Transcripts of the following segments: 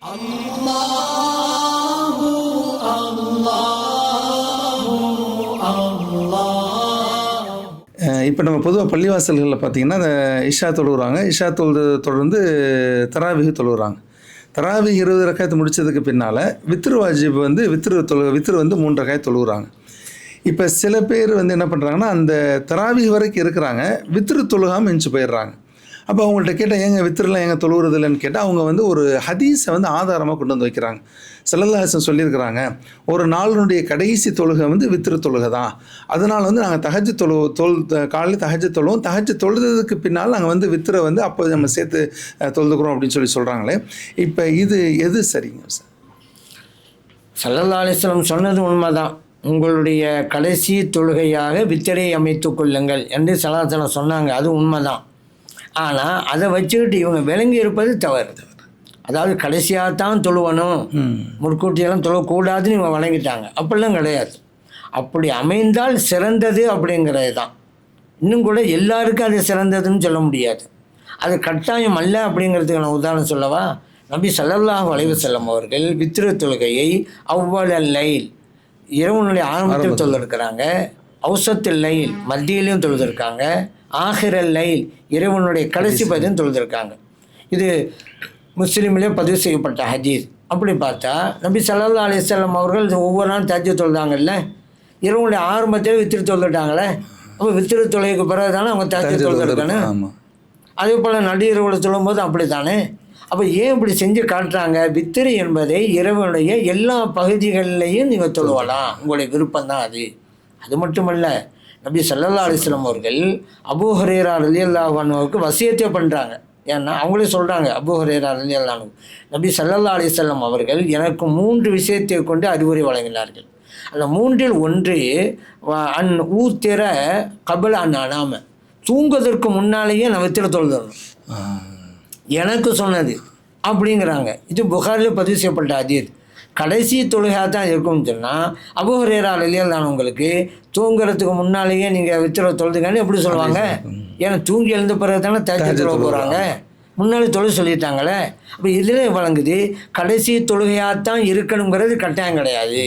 அல்லாஹு அல்லாஹு அல்லாஹ். இப்போ நம்ம பொதுவாக பள்ளிவாசல்களில் பார்த்திங்கன்னா இந்த இஷா தொழுகிறாங்க. இஷா தொடர்ந்து தராவிஹ் தொழுகிறாங்க. தராவிஹ் 20 ரக்காயத்து முடித்ததுக்கு பின்னால் வித்ரு வாஜிப் வந்து வித்ரு வந்து 3 ரக்காயத்து தொழுகிறாங்க. இப்போ சில பேர் வந்து என்ன பண்ணுறாங்கன்னா அந்த தராவிஹ் வரைக்கும் இருக்கிறாங்க, வித்ரு தொழுகாமல் எஞ்சி போயிடுறாங்க. அப்போ அவங்கள்ட்ட கேட்டால் ஏங்க வித்ருலாம் எங்கே தொழுகிறது இல்லைன்னு கேட்டால் அவங்க வந்து ஒரு ஹதீஸை வந்து ஆதாரமாக கொண்டு வந்து வைக்கிறாங்க. ஸல்லல்லாஹு அலைஹி வஸல்லம் சொல்லியிருக்கிறாங்க, ஒரு நாளினுடைய கடைசி தொழுகை வந்து வித்ரு தொழுகை தான். அதனால் வந்து நாங்கள் காலையில் தஹஜ்ஜுத் தொழுவோம். தஹஜ்ஜுத் தொழுதுக்கு பின்னால் நாங்கள் வந்து வித்ரை வந்து அப்போ நம்ம சேர்த்து தொழுதுக்கிறோம் அப்படின்னு சொல்கிறாங்களே. இப்போ இது எது சரிங்க சார்? ஸல்லல்லாஹு அலைஹி வஸல்லம் சொன்னது உண்மைதான். உங்களுடைய கடைசி தொழுகையாக வித்திரை அமைத்து கொள்ளுங்கள் என்று ஸல்லல்லாஹு சொன்னாங்க. அது உண்மைதான். ஆனால் அதை வச்சுக்கிட்டு இவங்க விளங்கி இருப்பது தவறு. அதாவது கடைசியாகத்தான் தொழுவணும், முற்கூட்டியெல்லாம் தொழக்கூடாதுன்னு இவங்க வழங்கிட்டாங்க. அப்படிலாம் கிடையாது. அப்படி அமைந்தால் சிறந்தது அப்படிங்கிறது தான். இன்னும் கூட எல்லாருக்கும் அது சிறந்ததுன்னு சொல்ல முடியாது. அது கட்டாயம் அல்ல அப்படிங்கிறதுக்கு நான் உதாரணம் சொல்லவா? நபி ஸல்லல்லாஹு அலைஹி வஸல்லம் அவர்கள் வித்ரு தொழுகையை அவ்வளல் லைல் இரவுனுடைய ஆரம்பத்தில் தொழுதிருக்கிறாங்க, அவுசத்துல் லைல் மத்தியிலையும் தொழுதிருக்காங்க, ஆஹிரல் லைல் இரவனுடைய கடைசி பதிலும் தொழுதிருக்காங்க. இது முஸ்லீமிலே பதிவு செய்யப்பட்ட ஹதீஸ். அப்படி பார்த்தா நபி ஸல்லல்லாஹு அலைஹி வஸல்லம் அவர்கள் ஒவ்வொரு நாளும் தஹஜ்ஜுத் தொழுதாங்கல்ல, இரவுனுடைய ஆரம்பத்தில் வித்ரு தொழுதுட்டாங்களே. அப்போ வித்ரு தொழுகைக்கு பிறகு தானே அவங்க தஹஜ்ஜுத் தொழுதுருக்கானு. அதே போல் நடுஇரவில் சொல்லும்போது அப்படி தானே. அப்போ ஏன் இப்படி செஞ்சு காட்டுறாங்க? வித்திரு என்பதை இரவனுடைய எல்லா பகுதிகளிலையும் நீங்கள் தொழுவலாம், உங்களுடைய விருப்பம்தான் அது. அது மட்டுமல்ல, நபி ஸல்லல்லாஹு அலைஹி வஸல்லம் அவர்கள் அபூ ஹுரைரா ரலியல்லாஹு அன்ஹுவுக்கு வசியத்தை பண்ணுறாங்க. ஏன்னா அவங்களே சொல்கிறாங்க, அபூ ஹுரைரா ரலியல்லாஹு அன்ஹு, நபி ஸல்லல்லாஹு அலைஹி வஸல்லம் அவர்கள் எனக்கு 3 விஷயத்தை கொண்டு அறிவுரை வழங்கினார்கள். அந்த 3இல் ஒன்று அன் ஊத்திர கபல அன் அனாம, தூங்குவதற்கு முன்னாலேயே நான் வித்திர தொழுதணும் எனக்கு சொன்னது அப்படிங்கிறாங்க. இது புகாரில் பதிவு செய்யப்பட்ட ஹதீஸ். கடைசி தொழுகையாக தான் இருக்கும்னு சொன்னால் அபூ ஹுரைரா ரலியல்லாஹு அன்ஹுவுக்கு தூங்குறதுக்கு முன்னாலேயே நீங்கள் வித்திர தொழுதுங்கன்னு எப்படி சொல்லுவாங்க? ஏன்னா தூங்கி எழுந்த பிறகு தானே தஹஜ்ஜுத் தொழ போகிறாங்க, முன்னாடி தொழுது சொல்லிட்டாங்களே. அப்போ இதில் வழங்குது கடைசி தொழுகையாகத்தான் இருக்கணுங்கிறது கட்டாயம் கிடையாது.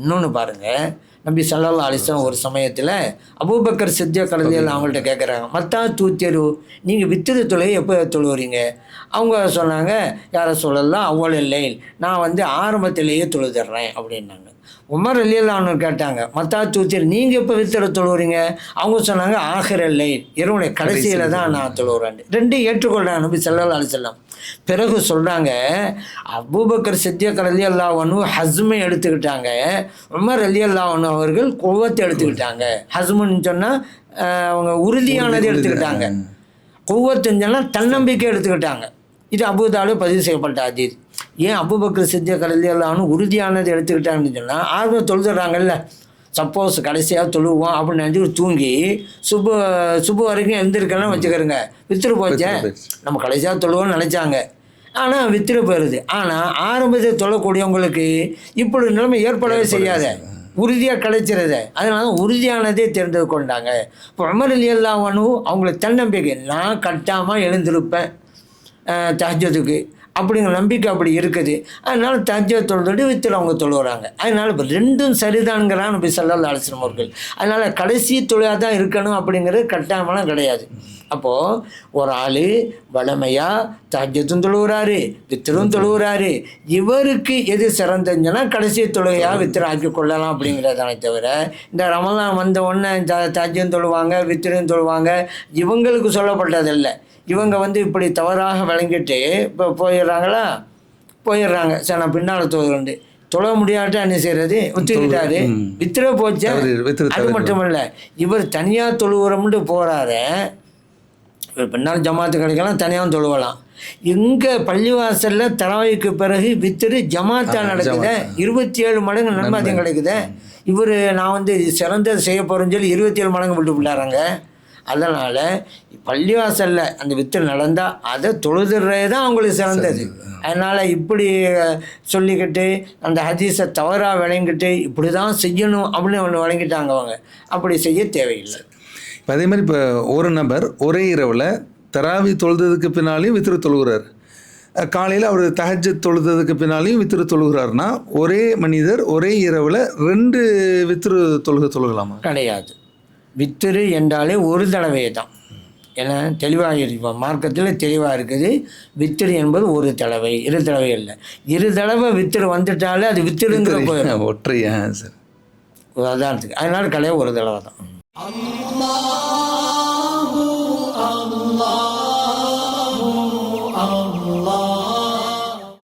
இன்னொன்று பாருங்கள், நபி ஸல்லல்லாஹு அலைஹி வஸல்லம் ஒரு சமயத்தில் அபூபக்கர் சித்திக் ரலியல்லாஹு அவங்கள்ட்ட கேட்குறாங்க, மத்தா தூத்திரு, நீங்கள் வித்திரு தொழுகை எப்போ தொழுவுறீங்க? அவங்க சொன்னாங்க, யா ரசூலல்லாஹ் அவ்வளல் லைல், நான் வந்து ஆரம்பத்திலேயே தொழுதுறேன் அப்படின்னாங்க. உமர் ரலியல்லாஹு அன்ஹு கேட்டாங்க, மத்தா தூத்திரு, நீங்கள் எப்போ வித்திர தொழுவுறீங்க? அவங்க சொன்னாங்க, ஆஹிரல் லைல், இரவுடைய கடைசியில் தான் நான் தொழுவுறேன். ரெண்டும் ஏற்றுக்கொள்கிறாங்க நபி ஸல்லல்லாஹு அலைஹி வஸல்லம். பிறகு சொல்கிறாங்க, அபூபக்கர் சித்திக் ரலியல்லாஹு அன்ஹு ஹஸ்மை எடுத்துக்கிட்டாங்க, உமர் ரலியல்லாஹு அன்ஹு அவர்கள் குவத்தை எடுத்துக்கிட்டாங்க. ஹஸ்முன்னு சொன்னால் அவங்க உறுதியானதை எடுத்துக்கிட்டாங்க, குவத்துன்னு சொன்னால் தன்னம்பிக்கை எடுத்துக்கிட்டாங்க. இது அபூ தாலிப் பதிவு செய்யப்பட்ட ஹதீஸ். ஏன் அபூபக்கர் சித்திக் ரலியல்லாஹு அன்ஹு உறுதியானதை எடுத்துக்கிட்டாங்கன்னு சொன்னால், ஆர்வம் தொழுதுறாங்கல்ல, சப்போஸ் கடைசியாக தொழுவோம் அப்படின்னு நினச்சி தூங்கி சுபு வரைக்கும் எழுந்திருக்கலாம் வச்சுக்கிறோங்க, வித்திரு போச்சே, நம்ம கடைசியாக தொழுவோம்னு நினச்சாங்க, ஆனால் வித்திரு போயிடுது. ஆனால் ஆரம்பத்தில் தொழக்கூடியவங்களுக்கு இப்படி நிலைமை ஏற்படவே செய்யாத, உறுதியாக கிடைச்சிருத. அதனால உறுதியானதே தெரிந்து கொண்டாங்க. இப்போ உமர் ரலியல்லாஹு அன்ஹு அவங்களுக்கு தன்னம்பிக்கை, நான் கட்டாமல் எழுந்திருப்பேன் தஹஜ்ஜுதுக்கு அப்படிங்கிற நம்பிக்கை அப்படி இருக்குது. அதனால் தஹஜ்ஜுத் தொழுதுட்டு வித்திர அவங்க தொழுகிறாங்க. அதனால் இப்போ ரெண்டும் சரிதான்ங்கிறான் நபி ஸல்லல்லாஹு அலைஹி வஸல்லம் அவர்கள். அதனால் கடைசி தொழுகை தான் இருக்கணும் அப்படிங்கிறது கட்டாயமெல்லாம் கிடையாது. அப்போது ஒரு ஆள் வளமையாக தஹஜ்ஜுத்தும் தொழுகிறாரு, வித்திரும் தொழுகிறாரு, இவருக்கு எது சிறந்ததுன்னா கடைசி தொழுகையாக வித்திர ஆக்கி கொள்ளலாம் அப்படிங்கிறதானே தவிர, இந்த ரமலான் வந்த உடனே தஹஜ்ஜும் தொழுவாங்க, வித்திரும் தொழுவாங்க, இவங்களுக்கு சொல்லப்பட்டதில்லை. இவங்க வந்து இப்படி தவறாக விளங்கிட்டு இப்போ போயிடுறாங்க. சரி, நான் பின்னால் தொழுகிறேன், தொழ முடியாட்டா என்ன செய்கிறது, ஒத்துக்கிட்டாரு, வித்திர போச்சா. அது மட்டும் இல்லை, இவர் தனியாக தொழுகிறோம்னு போகிறாரு, இவர் பின்னால் ஜமாத்து கிடைக்கலாம், தனியாகவும் தொழுவலாம். எங்கே பள்ளிவாசலில் தராவிக்கு பிறகு வித்திரு ஜமாத்தா நடக்குது, 27 மடங்கு நன்மை அதிகம் கிடைக்குது. இவர் நான் வந்து சிறந்தது செய்ய போகிறேன்னு சொல்லி 27 மடங்கு விட்டு விட்டாராங்க. அதனால் பள்ளிவாசலில் அந்த வித்து நடந்தால் அதை தொழுதுறே தான் அவங்களுக்கு சிறந்தது. அதனால் இப்படி சொல்லிக்கிட்டு அந்த ஹதீஸை தவறாக விளங்கிட்டு இப்படி தான் செய்யணும் அப்படின்னு ஒன்று வழங்கிட்டாங்க. அவங்க அப்படி செய்ய தேவையில்லை. அதே மாதிரி இப்போ ஒரு நபர் ஒரே இரவில் தராவி தொழுதுக்கு பின்னாலையும் வித்திரு தொழுகிறார். காலையில் அவர் தஹஜ்ஜத் தொழுததுக்கு பின்னாலையும் வித்திரு தொழுகிறாருன்னா ஒரே மனிதர் ஒரே இரவில் 2 வித்திரு தொழுகலாமா? கிடையாது. வித்திரு என்றாலே ஒரு தடவை தான். ஏன்னா தெளிவாக இருப்போம், மார்க்கத்தில் தெளிவாக இருக்குது. வித்திரு என்பது ஒரு தடவை, 2 தடவை இல்லை. 2 தடவை வித்திரு வந்துட்டாலே அது வித்திருங்கிற போயிடும். ஒற்றையா சார் உதாரணத்துக்கு. அதனால கிடையாது, ஒரு தடவை தான்.